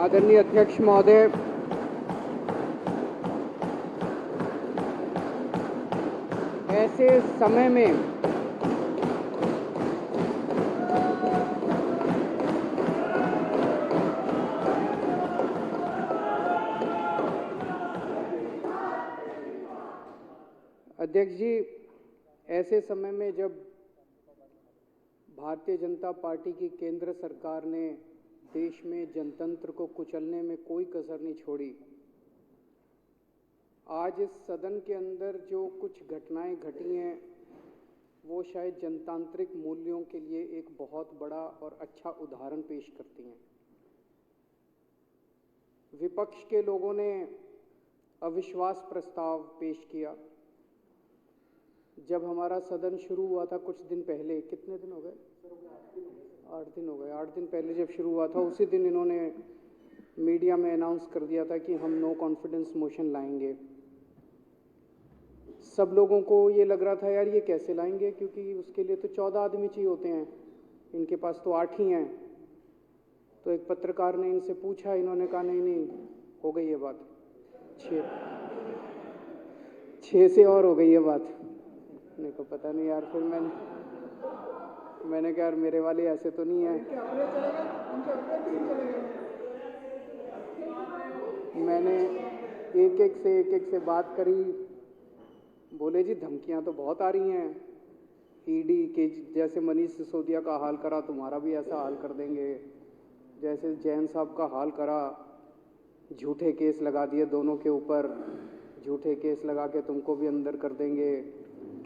आदरणीय अध्यक्ष महोदय, ऐसे समय में अध्यक्ष जी, ऐसे समय में जब भारतीय जनता पार्टी की केंद्र सरकार ने देश में जनतंत्र को कुचलने में कोई कसर नहीं छोड़ी, आज इस सदन के अंदर जो कुछ घटनाएं घटी हैं वो शायद जनतांत्रिक मूल्यों के लिए एक बहुत बड़ा और अच्छा उदाहरण पेश करती हैं। विपक्ष के लोगों ने अविश्वास प्रस्ताव पेश किया। जब हमारा सदन शुरू हुआ था कुछ दिन पहले, कितने दिन हो गए? 8 दिन हो गए। 8 दिन पहले जब शुरू हुआ था उसी दिन इन्होंने मीडिया में अनाउंस कर दिया था कि हम नो कॉन्फिडेंस मोशन लाएंगे। सब लोगों को ये लग रहा था यार ये कैसे लाएंगे, क्योंकि उसके लिए तो 14 आदमी चाहिए होते हैं, इनके पास तो 8 ही हैं। तो एक पत्रकार ने इनसे पूछा, इन्होंने कहा नहीं हो गई ये बात, 6 से और हो गई ये बात। मेरे को पता नहीं यार, फिर मैंने कहा यार मेरे वाले ऐसे तो नहीं है। मैंने एक एक से बात करी। बोले जी धमकियां तो बहुत आ रही हैं, ईडी के जैसे मनीष सिसोदिया का हाल करा तुम्हारा भी ऐसा हाल कर देंगे, जैसे जैन साहब का हाल करा, झूठे केस लगा दिए दोनों के ऊपर, झूठे केस लगा के तुमको भी अंदर कर देंगे,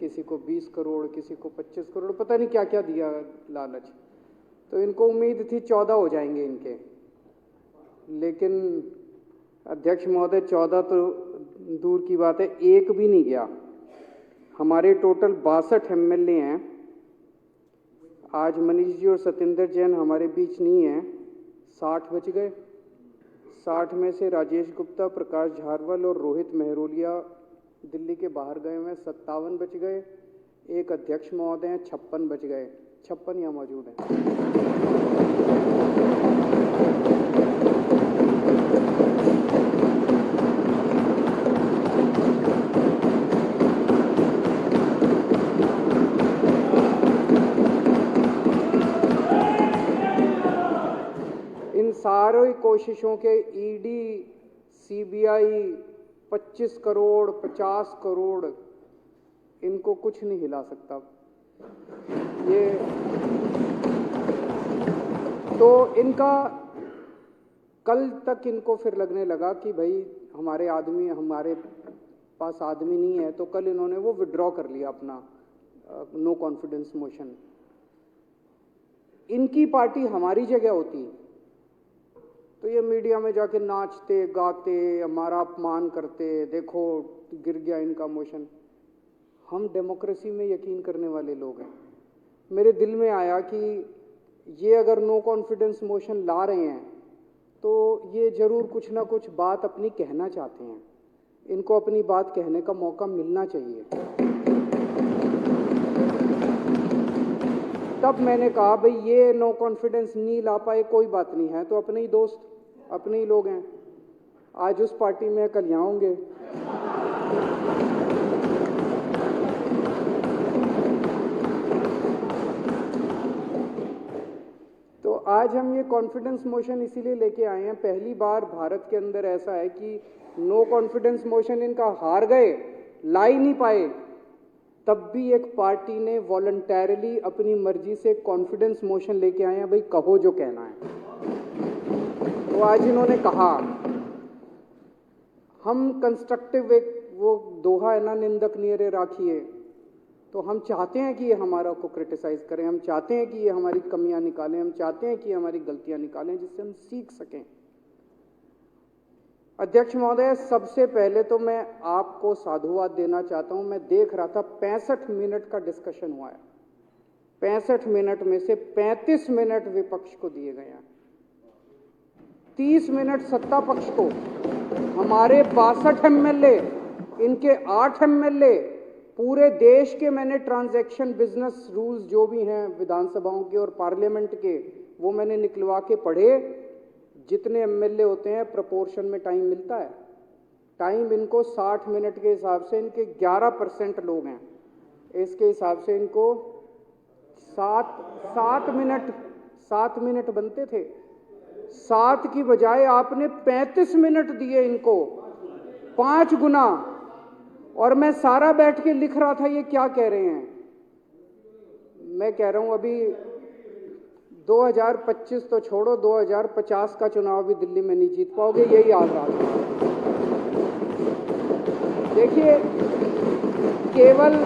किसी को 20 करोड़ किसी को 25 करोड़, पता नहीं क्या क्या दिया लालच। तो इनको उम्मीद थी 14 हो जाएंगे इनके, लेकिन अध्यक्ष महोदय 14 तो दूर की बात है, एक भी नहीं गया। हमारे टोटल 62 एमएलए हैं। आज मनीष जी और सत्येंद्र जैन हमारे बीच नहीं है, 60 बच गए। 60 में से राजेश गुप्ता, प्रकाश झारवाल और रोहित मेहरोलिया दिल्ली के बाहर गए हुए, 57 बच गए। एक अध्यक्ष महोदय हैं, 56 बच गए। 56 यहाँ मौजूद हैं। इन सारी कोशिशों के ईडी, सीबीआई 25 करोड़ 50 करोड़, इनको कुछ नहीं हिला सकता। ये तो इनका कल तक इनको फिर लगने लगा कि भाई हमारे पास आदमी नहीं है, तो कल इन्होंने वो विड्रॉ कर लिया अपना नो कॉन्फिडेंस मोशन। इनकी पार्टी हमारी जगह होती तो ये मीडिया में जाके नाचते गाते हमारा अपमान करते, देखो गिर गया इनका मोशन। हम डेमोक्रेसी में यकीन करने वाले लोग हैं। मेरे दिल में आया कि ये अगर नो कॉन्फिडेंस मोशन ला रहे हैं तो ये जरूर कुछ ना कुछ बात अपनी कहना चाहते हैं, इनको अपनी बात कहने का मौका मिलना चाहिए। तब मैंने कहा भाई ये नो कॉन्फिडेंस नहीं ला पाए कोई बात नहीं है, तो अपने ही दोस्त अपने ही लोग हैं, आज उस पार्टी में कल यहाँ होंगे। तो आज हम ये कॉन्फिडेंस मोशन इसीलिए लेके आए हैं। पहली बार भारत के अंदर ऐसा है कि नो कॉन्फिडेंस मोशन इनका हार गए, ला ही नहीं पाए, तब भी एक पार्टी ने वॉलंटरली अपनी मर्जी से कॉन्फिडेंस मोशन लेके आए हैं। भाई कहो जो कहना है। तो आज इन्होंने कहा हम कंस्ट्रक्टिव, एक वो दोहा है ना, निंदक नियरे राखिए। तो हम चाहते हैं कि ये हमारा को क्रिटिसाइज करें, हम चाहते हैं कि ये हमारी कमियां निकालें, हम चाहते हैं कि ये हमारी गलतियां निकालें जिससे हम सीख सकें। अध्यक्ष महोदय, सबसे पहले तो मैं आपको साधुवाद देना चाहता हूं। मैं देख रहा था 65 मिनट का डिस्कशन हुआ है, 65 मिनट में से 35 मिनट विपक्ष को दिए गए हैं, 30 मिनट सत्ता पक्ष को। हमारे 62 एमएलए, इनके 8 एमएलए, पूरे देश के मैंने ट्रांजैक्शन बिजनेस रूल्स जो भी हैं विधानसभाओं के और पार्लियामेंट के, वो मैंने निकलवा के पढ़े। जितने एमएलए होते हैं प्रोपोर्शन में टाइम मिलता है। टाइम इनको 60 मिनट के हिसाब से इनके 11% लोग हैं, इसके हिसाब से इनको 7 मिनट बनते थे। 7 की बजाय आपने 35 मिनट दिए इनको, 5 गुना। और मैं सारा बैठ के लिख रहा था ये क्या कह रहे हैं। मैं कह रहा हूं अभी 2025 तो छोड़ो, 2050 का चुनाव भी दिल्ली में नहीं जीत पाओगे, यही हाल रहा है। देखिए, केवल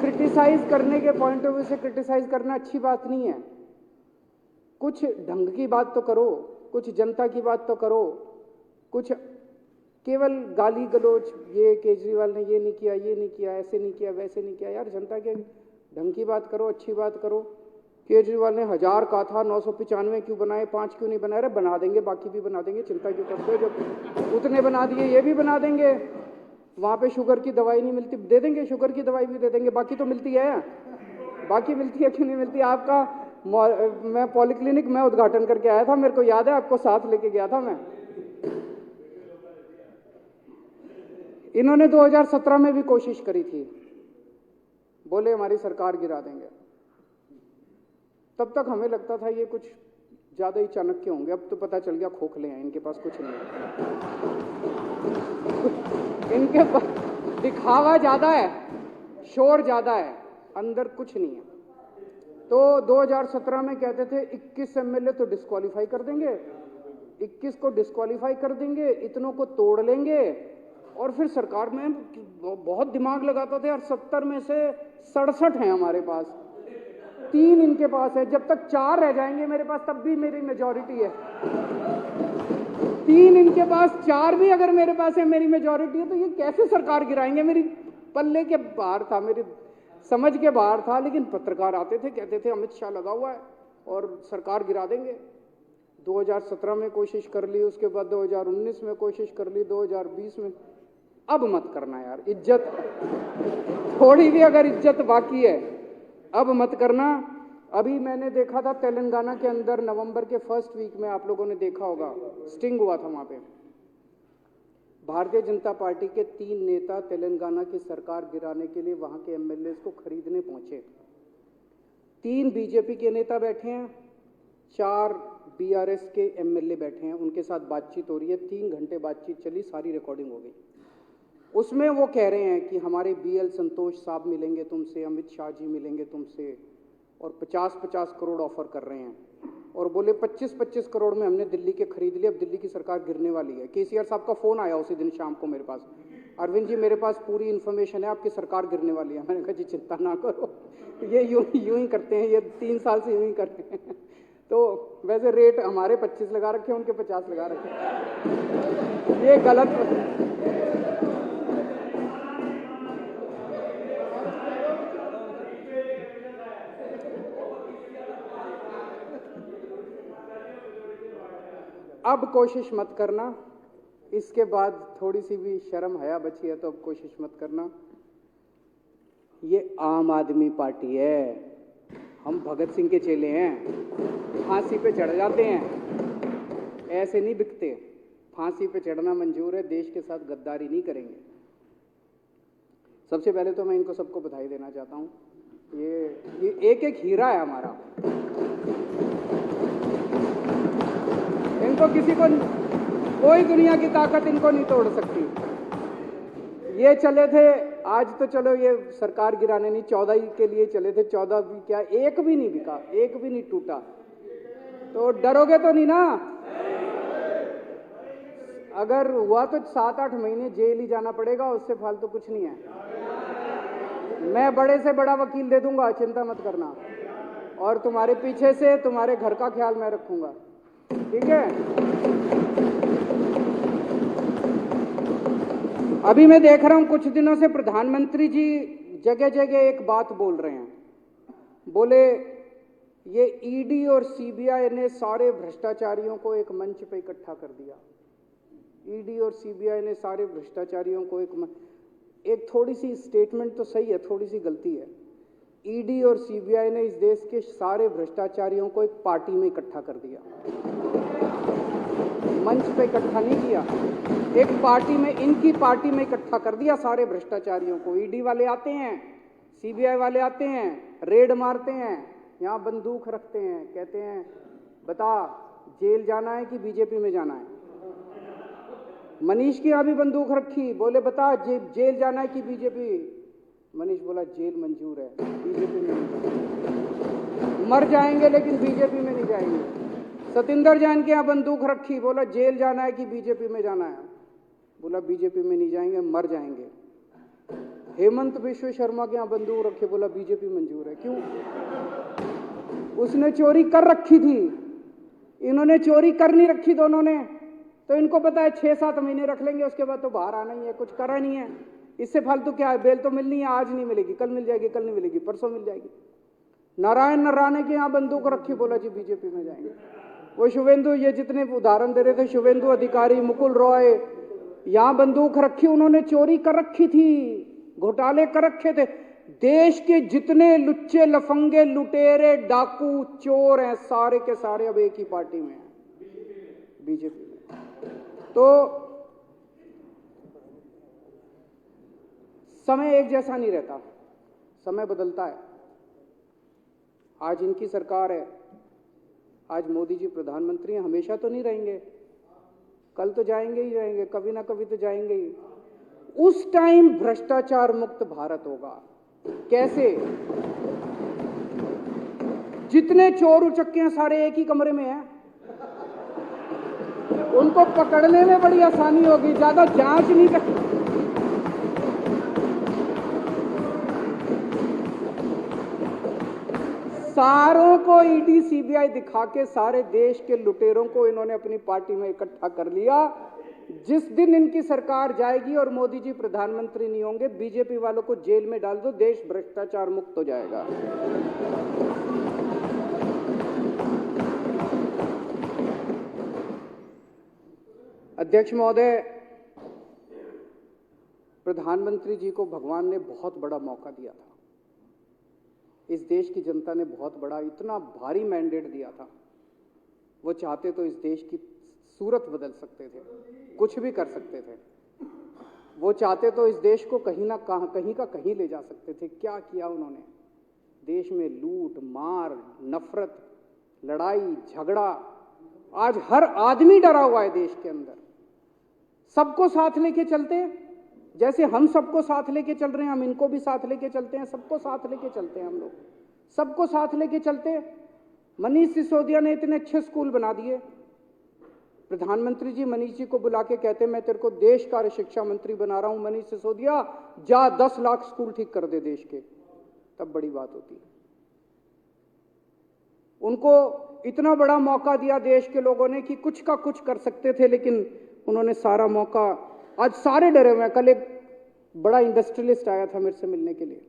क्रिटिसाइज करने के पॉइंट ऑफ व्यू से क्रिटिसाइज करना अच्छी बात नहीं है। कुछ ढंग की बात तो करो, कुछ जनता की बात तो करो। कुछ केवल गाली गलोच, ये केजरीवाल ने ये नहीं किया, ये नहीं किया, ऐसे नहीं किया, वैसे नहीं किया। यार जनता के ढंग की बात करो, अच्छी बात करो। केजरीवाल ने 1000 कहा था, 995 क्यों बनाए, 5 क्यों नहीं बनाए? अरे बना देंगे, बाकी भी बना देंगे, चिंता क्यों करते हो? जब उतने बना दिए ये भी बना देंगे। वहां पे शुगर की दवाई नहीं मिलती, दे देंगे, शुगर की दवाई भी दे देंगे। बाकी तो मिलती है, बाकी मिलती है, क्यों नहीं मिलती? आपका मैं पॉलिक्लिनिक में उद्घाटन करके आया था, मेरे को याद है, आपको साथ लेके गया था मैं। इन्होंने 2017 में भी कोशिश करी थी, बोले हमारी सरकार गिरा देंगे। तब तक हमें लगता था ये कुछ ज्यादा ही चाणक्य होंगे, अब तो पता चल गया खोखले हैं, इनके पास कुछ नहीं है। इनके पास दिखावा ज्यादा है, शोर ज्यादा है, अंदर कुछ नहीं है। तो 2017 में कहते थे 21 एमएलए तो डिस्क्वालीफाई कर देंगे, 21 को डिस्क्वालीफाई कर देंगे, इतनों को तोड़ लेंगे और फिर सरकार में बहुत दिमाग लगाता थे। और 70 में से 67 हैं हमारे पास, 3 इनके पास है। जब तक 4 रह जाएंगे मेरे पास तब भी मेरी मेजॉरिटी है। 3 इनके पास, 4 भी अगर मेरे पास है, मेरी मेजॉरिटी है। तो ये कैसे सरकार गिराएंगे? मेरी पल्ले के बाहर था, मेरी समझ के बाहर था। लेकिन पत्रकार आते थे, कहते थे अमित शाह लगा हुआ है और सरकार गिरा देंगे। 2017 में कोशिश कर ली, उसके बाद 2019 में कोशिश कर ली, 2020 में। अब मत करना यार, इज्जत थोड़ी भी अगर इज्जत बाकी है अब मत करना। अभी मैंने देखा था तेलंगाना के अंदर नवंबर के फर्स्ट वीक में, आप लोगों ने देखा होगा, स्टिंग हुआ था वहां पे। भारतीय जनता पार्टी के 3 नेता तेलंगाना की सरकार गिराने के लिए वहां के एमएलए को खरीदने पहुंचे। 3 बीजेपी के नेता बैठे हैं, 4 बीआरएस के एमएलए बैठे हैं, उनके साथ बातचीत हो रही है। 3 घंटे बातचीत चली, सारी रिकॉर्डिंग हो गई। उसमें वो कह रहे हैं कि हमारे बीएल संतोष साहब मिलेंगे तुमसे, अमित शाह जी मिलेंगे तुमसे, और 50-50 करोड़ ऑफर कर रहे हैं। और बोले 25-25 करोड़ में हमने दिल्ली के खरीद लिए, अब दिल्ली की सरकार गिरने वाली है। केसीआर साहब का फोन आया उसी दिन शाम को मेरे पास, अरविंद जी मेरे पास पूरी इन्फॉर्मेशन है, आपकी सरकार गिरने वाली है। मैंने कहा जी चिंता ना करो, ये यूं ही करते हैं, ये 3 साल से यूं ही करते हैं। तो वैसे रेट हमारे 25 लगा रखे हैं, उनके 50 लगा रखे हैं, ये गलत। अब कोशिश मत करना, इसके बाद थोड़ी सी भी शर्म हया बची है तो अब कोशिश मत करना। ये आम आदमी पार्टी है, हम भगत सिंह के चेले हैं, फांसी पे चढ़ जाते हैं, ऐसे नहीं बिकते। फांसी पे चढ़ना मंजूर है, देश के साथ गद्दारी नहीं करेंगे। सबसे पहले तो मैं इनको सबको बधाई देना चाहता हूं, ये एक एक हीरा है हमारा। इनको किसी को, कोई दुनिया की ताकत इनको नहीं तोड़ सकती। ये चले थे, आज तो चलो ये सरकार गिराने नहीं, 14 के लिए चले थे, 14 भी क्या, एक भी नहीं बिका, एक भी नहीं टूटा। तो डरोगे तो नहीं ना? अगर हुआ तो 7-8 महीने जेल ही जाना पड़ेगा, उससे फालतू कुछ नहीं है। मैं बड़े से बड़ा वकील दे दूंगा, चिंता मत करना। और तुम्हारे पीछे से तुम्हारे घर का ख्याल मैं रखूंगा, ठीक है? अभी मैं देख रहा हूं कुछ दिनों से प्रधानमंत्री जी जगह जगह एक बात बोल रहे हैं। बोले ये ईडी और सीबीआई ने सारे भ्रष्टाचारियों को एक मंच पे इकट्ठा कर दिया। ईडी और सीबीआई ने सारे भ्रष्टाचारियों को एक थोड़ी सी स्टेटमेंट तो सही है, थोड़ी सी गलती है। ईडी और सीबीआई ने इस देश के सारे भ्रष्टाचारियों को एक पार्टी में इकट्ठा कर दिया। मंच पे इकट्ठा नहीं किया, एक पार्टी में, इनकी पार्टी में इकट्ठा कर दिया सारे भ्रष्टाचारियों को। ईडी वाले आते हैं, सीबीआई वाले आते हैं, रेड मारते हैं, यहाँ बंदूक रखते हैं, कहते हैं बता जेल जाना है कि बीजेपी में जाना है। मनीष की यहाँ भी बंदूक रखी, बोले बता जेल जाना है कि बीजेपी। मनीष बोला जेल मंजूर है, बीजेपी में नहीं जाएंगे, मर जाएंगे लेकिन बीजेपी में नहीं जाएंगे। सतिंदर जैन के यहाँ बंदूक रखी, बोला जेल जाना है कि बीजेपी में जाना है, बोला बीजेपी में नहीं जाएंगे, मर जाएंगे। हेमंत बिश्व शर्मा के यहाँ बंदूक रखे, बोला बीजेपी मंजूर है। क्यों? उसने चोरी कर रखी थी, इन्होंने चोरी कर नहीं रखी दोनों ने, तो इनको पता है 6-7 महीने रख लेंगे, उसके बाद तो बाहर आना ही है, कुछ करा नहीं है, इससे फालतू क्या है। बेल तो मिलनी है, आज नहीं मिलेगी, कल मिल जाएगी, कल नहीं मिलेगी, परसों मिल जाएगी। नारायण नराने के यहाँ बंदूक रखी, बोला जी बीजेपी में जाएंगे। वो शुभेंदु, ये जितने उदाहरण दे रहे थे, शुभेंदु अधिकारी, मुकुल रॉय, यहाँ बंदूक रखी, उन्होंने चोरी कर रखी थी, घोटाले कर रखे थे। देश के जितने लुच्चे लफंगे लुटेरे डाकू चोर हैं, सारे के सारे अब एक ही पार्टी में हैं, बीजेपी में। तो समय एक जैसा नहीं रहता, समय बदलता है। आज इनकी सरकार है, आज मोदी जी प्रधानमंत्री हैं, हमेशा तो नहीं रहेंगे, कल तो जाएंगे ही जाएंगे, कभी ना कभी तो जाएंगे ही। उस टाइम भ्रष्टाचार मुक्त भारत होगा। कैसे? जितने चोर उचक्के हैं सारे एक ही कमरे में हैं, उनको पकड़ने में बड़ी आसानी होगी, ज्यादा जांच नहीं कर। सारों को ईडी सीबीआई दिखा के सारे देश के लुटेरों को इन्होंने अपनी पार्टी में इकट्ठा कर लिया। जिस दिन इनकी सरकार जाएगी और मोदी जी प्रधानमंत्री नहीं होंगे, बीजेपी वालों को जेल में डाल दो, देश भ्रष्टाचार मुक्त हो जाएगा। अध्यक्ष महोदय, प्रधानमंत्री जी को भगवान ने बहुत बड़ा मौका दिया था, इस देश की जनता ने बहुत बड़ा, इतना भारी मैंडेट दिया था। वो चाहते तो इस देश की सूरत बदल सकते थे, कुछ भी कर सकते थे। वो चाहते तो इस देश को कहीं ना कहीं का कहीं ले जा सकते थे। क्या किया उन्होंने? देश में लूट मार, नफरत, लड़ाई झगड़ा, आज हर आदमी डरा हुआ है देश के अंदर। सबको साथ लेके चलते, जैसे हम सबको साथ लेके चल रहे हैं, हम इनको भी साथ लेके चलते हैं, सबको साथ लेके चलते हैं, हम लोग सबको साथ लेके चलते। मनीष सिसोदिया ने इतने अच्छे स्कूल बना दिए, प्रधानमंत्री जी मनीष जी को बुला के कहते मैं तेरे को देश कार्य शिक्षा मंत्री बना रहा हूं, मनीष सिसोदिया जा 10 लाख स्कूल ठीक कर दे देश के, तब बड़ी बात होती। उनको इतना बड़ा मौका दिया देश के लोगों ने कि कुछ का कुछ कर सकते थे, लेकिन उन्होंने सारा मौका, आज सारे डरे हुए हैं। कल एक बड़ा इंडस्ट्रियलिस्ट आया था मेरे से मिलने के लिए,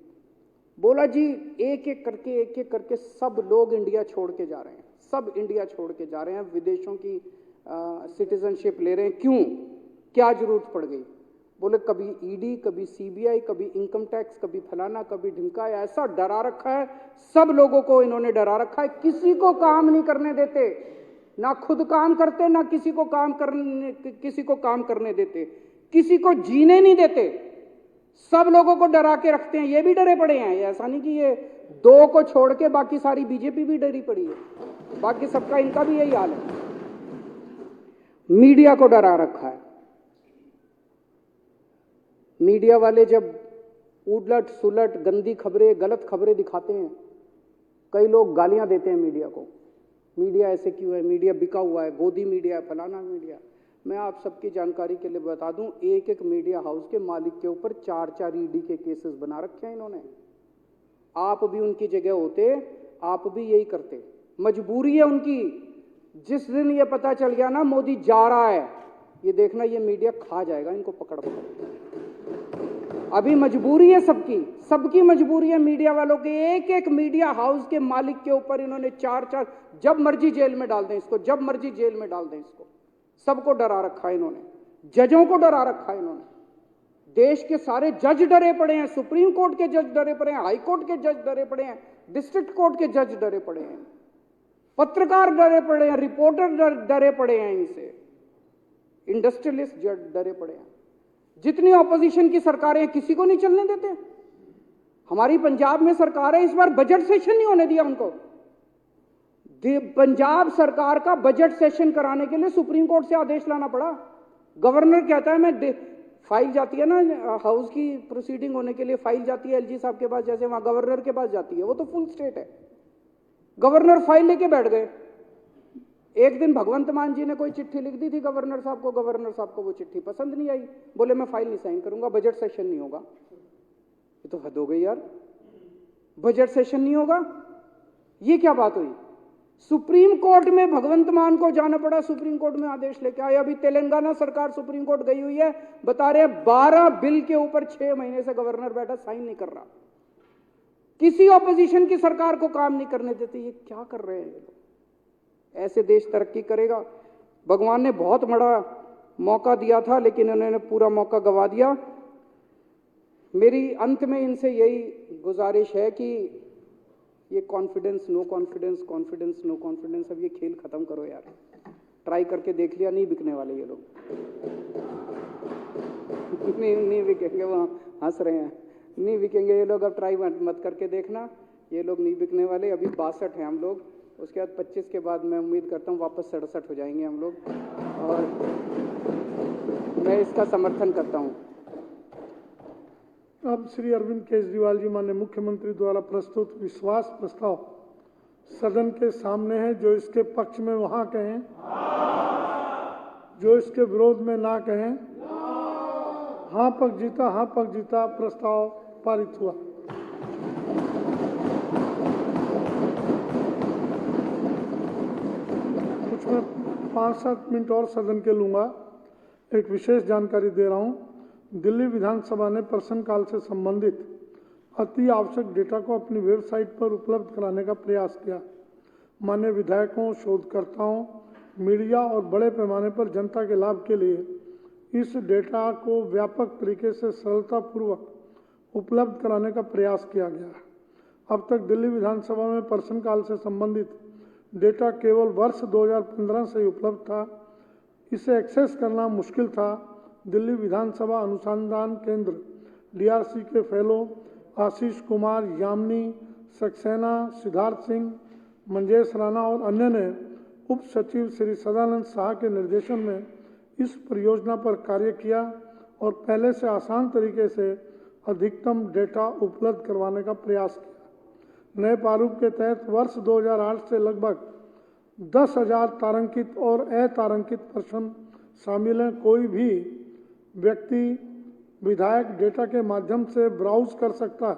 बोला जी एक एक करके सब लोग इंडिया छोड़ के जा रहे हैं, सब इंडिया छोड़ के जा रहे हैं, विदेशों की सिटीजनशिप ले रहे हैं। क्यों? क्या जरूरत पड़ गई? बोले कभी ईडी, कभी सीबीआई, कभी इनकम टैक्स, कभी फलाना, कभी ढिमका, ऐसा डरा रखा है, सब लोगों को इन्होंने डरा रखा है, किसी को काम नहीं करने देते, ना खुद काम करते, ना किसी को काम करने देते, किसी को जीने नहीं देते, सब लोगों को डरा के रखते हैं। ये भी डरे पड़े हैं, ऐसा नहीं कि ये 2 को छोड़ के बाकी सारी बीजेपी भी डरी पड़ी है, बाकी सबका इनका भी यही हाल है। मीडिया को डरा रखा है। मीडिया वाले जब उलट सुलट गंदी खबरें, गलत खबरें दिखाते हैं, कई लोग गालियां देते हैं मीडिया को, मीडिया ऐसे क्यों है, मीडिया बिका हुआ है, गोदी मीडिया, फलाना मीडिया। मैं आप सबकी जानकारी के लिए बता दूं, एक मीडिया हाउस के मालिक के ऊपर 4-4 ईडी के केसेस बना रखे हैं इन्होंने। आप भी उनकी जगह होते, आप भी यही करते। मजबूरी है उनकी। जिस दिन ये पता चल गया ना मोदी जा रहा है, ये देखना ये मीडिया खा जाएगा इनको पकड़ पकड़। अभी मजबूरी है सबकी मजबूरी है। मीडिया वालों के एक मीडिया हाउस के मालिक के ऊपर इन्होंने 4-4, जब मर्जी जेल में डाल दें इसको, जब मर्जी जेल में डाल दें इसको। सबको डरा रखा है इन्होंने, जजों को डरा रखा है इन्होंने। देश के सारे जज डरे पड़े हैं, सुप्रीम कोर्ट के जज डरे पड़े हैं, हाई कोर्ट के जज डरे पड़े हैं, डिस्ट्रिक्ट कोर्ट के जज डरे पड़े हैं, पत्रकार डरे पड़े हैं, रिपोर्टर डरे पड़े हैं इनसे। इंडस्ट्रियलिस्ट डरे पड़े हैं। जितनी ऑपोजिशन की सरकारें हैं, किसी को नहीं चलने देते। हमारी पंजाब में सरकार है, इस बार बजट सेशन नहीं होने दिया उनको। पंजाब सरकार का बजट सेशन कराने के लिए सुप्रीम कोर्ट से आदेश लाना पड़ा। गवर्नर कहता है मैं फाइल जाती है ना हाउस की प्रोसीडिंग होने के लिए, फाइल जाती है एलजी साहब के पास, जैसे वहां गवर्नर के पास जाती है, वो तो फुल स्टेट है। गवर्नर फाइल लेके बैठ गए। एक दिन भगवंत मान जी ने कोई चिट्ठी लिख दी थी गवर्नर साहब को, गवर्नर साहब को वो चिट्ठी पसंद नहीं आई, बोले मैं फाइल नहीं साइन करूंगा, बजट सेशन नहीं होगा। ये तो हद हो गई यार, बजट सेशन नहीं होगा, ये क्या बात हुई? सुप्रीम कोर्ट में भगवंत मान को जाना पड़ा, सुप्रीम कोर्ट में आदेश लेके आए। अभी तेलंगाना सरकार सुप्रीम कोर्ट गई हुई है, बता रहे 12 बिल के ऊपर 6 महीने से गवर्नर बैठा, साइन नहीं कर रहा। किसी ऑपोजिशन की सरकार को काम नहीं करने देते। ये क्या कर रहे हैं ये लोग? ऐसे देश तरक्की करेगा? भगवान ने बहुत बड़ा मौका दिया था, लेकिन उन्होंने पूरा मौका गंवा दिया। मेरी अंत में इनसे यही गुजारिश है कि ये confidence no confidence, confidence no confidence, अब ये खेल खत्म करो यार। ट्राई करके देख लिया, नहीं बिकने वाले ये लोग। नहीं बिकेंगे, वो हंस रहे हैं, नहीं बिकेंगे ये लोग। अब ट्राई मत करके देखना, ये लोग नहीं बिकने वाले। अभी 62 हैं हम लोग, उसके बाद 25 के बाद मैं उम्मीद करता हूँ वापस 67 हो जाएंगे हम लोग, और मैं इसका समर्थन करता हूँ। अब श्री अरविंद केजरीवाल जी माननीय मुख्यमंत्री द्वारा प्रस्तुत विश्वास प्रस्ताव सदन के सामने है। जो इसके पक्ष में वहां कहें, जो इसके विरोध में ना कहें। हाँ पक्ष जीता, हाँ पक्ष जीता। प्रस्ताव पारित हुआ। कुछ मैं 5-7 मिनट और सदन के लूंगा। एक विशेष जानकारी दे रहा हूं। दिल्ली विधानसभा ने प्रश्नकाल से संबंधित अति आवश्यक डेटा को अपनी वेबसाइट पर उपलब्ध कराने का प्रयास किया। माननीय विधायकों, शोधकर्ताओं, मीडिया और बड़े पैमाने पर जनता के लाभ के लिए इस डेटा को व्यापक तरीके से सरलतापूर्वक उपलब्ध कराने का प्रयास किया गया। अब तक दिल्ली विधानसभा में प्रश्नकाल से संबंधित डेटा केवल वर्ष 2015 से ही उपलब्ध था। इसे एक्सेस करना मुश्किल था। दिल्ली विधानसभा अनुसंधान केंद्र DRC के फेलो आशीष कुमार, यामिनी सक्सेना, सिद्धार्थ सिंह, मंजेश राणा और अन्य ने उप सचिव श्री सदानंद शाह के निर्देशन में इस परियोजना पर कार्य किया और पहले से आसान तरीके से अधिकतम डेटा उपलब्ध करवाने का प्रयास किया। नए प्रारूप के तहत वर्ष 2008 से लगभग 10,000 तारांकित और अतारांकित प्रश्न शामिल हैं। कोई भी व्यक्ति विधायक डेटा के माध्यम से ब्राउज कर सकता है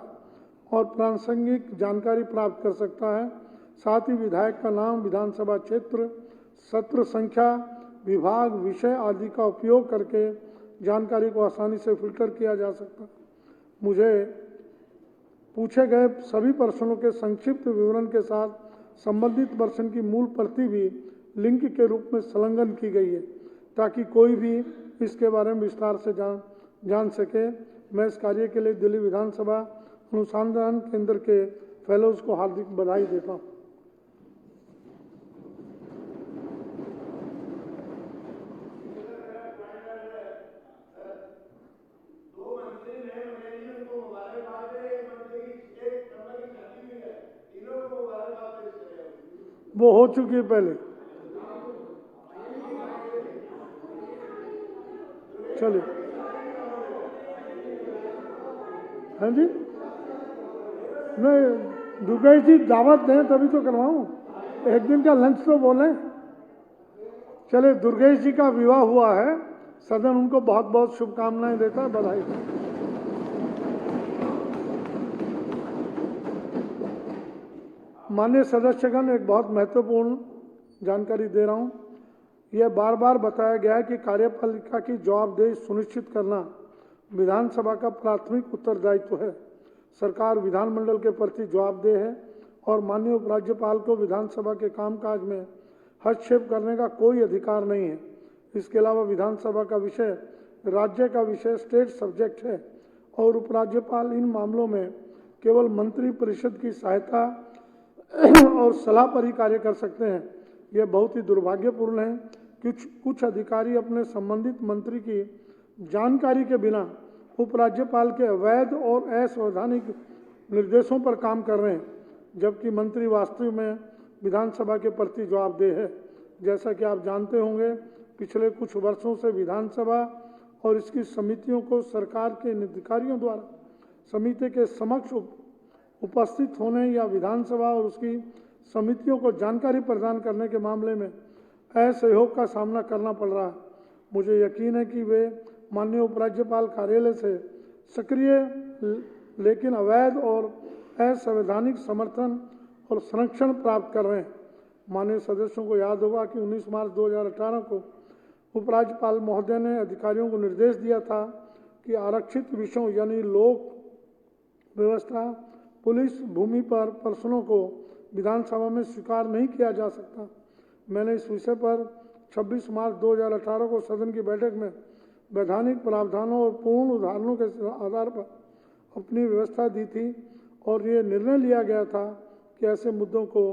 और प्रासंगिक जानकारी प्राप्त कर सकता है। साथ ही विधायक का नाम, विधानसभा क्षेत्र, सत्र संख्या, विभाग, विषय आदि का उपयोग करके जानकारी को आसानी से फिल्टर किया जा सकता है। मुझे पूछे गए सभी प्रश्नों के संक्षिप्त विवरण के साथ संबंधित प्रश्न की मूल प्रति भी लिंक के रूप में संलग्न की गई है, ताकि कोई भी इसके बारे में विस्तार से जान सके। मैं इस कार्य के लिए दिल्ली विधानसभा अनुसंधान केंद्र के फेलोज को हार्दिक बधाई देता हूँ। वो हो चुकी है पहले। चलिए, हाँ जी, नहीं दुर्गेश जी दावत दें तभी तो करवाऊं, एक दिन का लंच तो बोलें। चलिए, दुर्गेश जी का विवाह हुआ है, सदन उनको बहुत बहुत शुभकामनाएं देता है, बधाई। माननीय सदस्यगण, एक बहुत महत्वपूर्ण जानकारी दे रहा हूं। यह बार बार बताया गया है कि कार्यपालिका की जवाबदेही सुनिश्चित करना विधानसभा का प्राथमिक उत्तरदायित्व है। सरकार विधानमंडल के प्रति जवाबदेह है और माननीय उपराज्यपाल को विधानसभा के कामकाज में हस्तक्षेप करने का कोई अधिकार नहीं है। इसके अलावा विधानसभा का विषय राज्य का विषय स्टेट सब्जेक्ट है और उपराज्यपाल इन मामलों में केवल मंत्री परिषद की सहायता और सलाह पर ही कार्य कर सकते हैं। यह बहुत ही दुर्भाग्यपूर्ण है कुछ अधिकारी अपने संबंधित मंत्री की जानकारी के बिना उपराज्यपाल के अवैध और असंवैधानिक निर्देशों पर काम कर रहे हैं, जबकि मंत्री वास्तव में विधानसभा के प्रति जवाबदेह है। जैसा कि आप जानते होंगे, पिछले कुछ वर्षों से विधानसभा और इसकी समितियों को सरकार के अधिकारियों द्वारा समिति के समक्ष उपस्थित होने या विधानसभा और उसकी समितियों को जानकारी प्रदान करने के मामले में असहयोग का सामना करना पड़ रहा है। मुझे यकीन है कि वे माननीय उपराज्यपाल कार्यालय से सक्रिय लेकिन अवैध और असंवैधानिक समर्थन और संरक्षण प्राप्त कर रहे हैं। माननीय सदस्यों को याद होगा कि 19 मार्च 2018 को उपराज्यपाल महोदय ने अधिकारियों को निर्देश दिया था कि आरक्षित विषयों यानी लोक व्यवस्था, पुलिस, भूमि पर प्रश्नों को विधानसभा में स्वीकार नहीं किया जा सकता। मैंने इस विषय पर 26 मार्च 2018 को सदन की बैठक में वैधानिक प्रावधानों और पूर्ण उदाहरणों के आधार पर अपनी व्यवस्था दी थी और ये निर्णय लिया गया था कि ऐसे मुद्दों को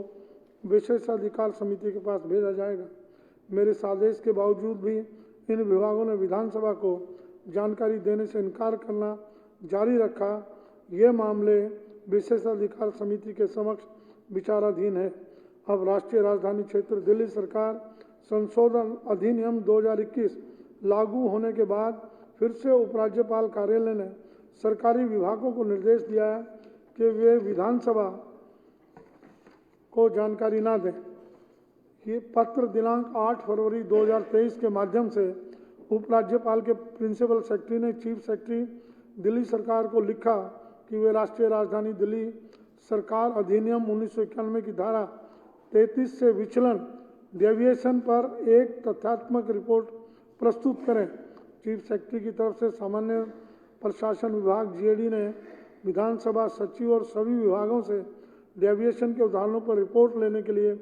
विशेषाधिकार समिति के पास भेजा जाएगा। मेरे इस आदेश के बावजूद भी इन विभागों ने विधानसभा को जानकारी देने से इनकार करना जारी रखा। ये मामले विशेषाधिकार समिति के समक्ष विचाराधीन है। अब राष्ट्रीय राजधानी क्षेत्र दिल्ली सरकार संशोधन अधिनियम 2021 लागू होने के बाद फिर से उपराज्यपाल कार्यालय ने सरकारी विभागों को निर्देश दिया है कि वे विधानसभा को जानकारी ना दें। ये पत्र दिनांक 8 फरवरी 2023 के माध्यम से उपराज्यपाल के प्रिंसिपल सेक्रेटरी ने चीफ सेक्रेटरी दिल्ली सरकार को लिखा कि वे राष्ट्रीय राजधानी दिल्ली सरकार अधिनियम 1991 की धारा 33 से विचलन डेविएशन पर एक तथ्यात्मक रिपोर्ट प्रस्तुत करें। चीफ सेक्रेटरी की तरफ से सामान्य प्रशासन विभाग जीएडी ने विधानसभा सचिव और सभी विभागों से डेविएशन के उदाहरणों पर रिपोर्ट लेने के लिए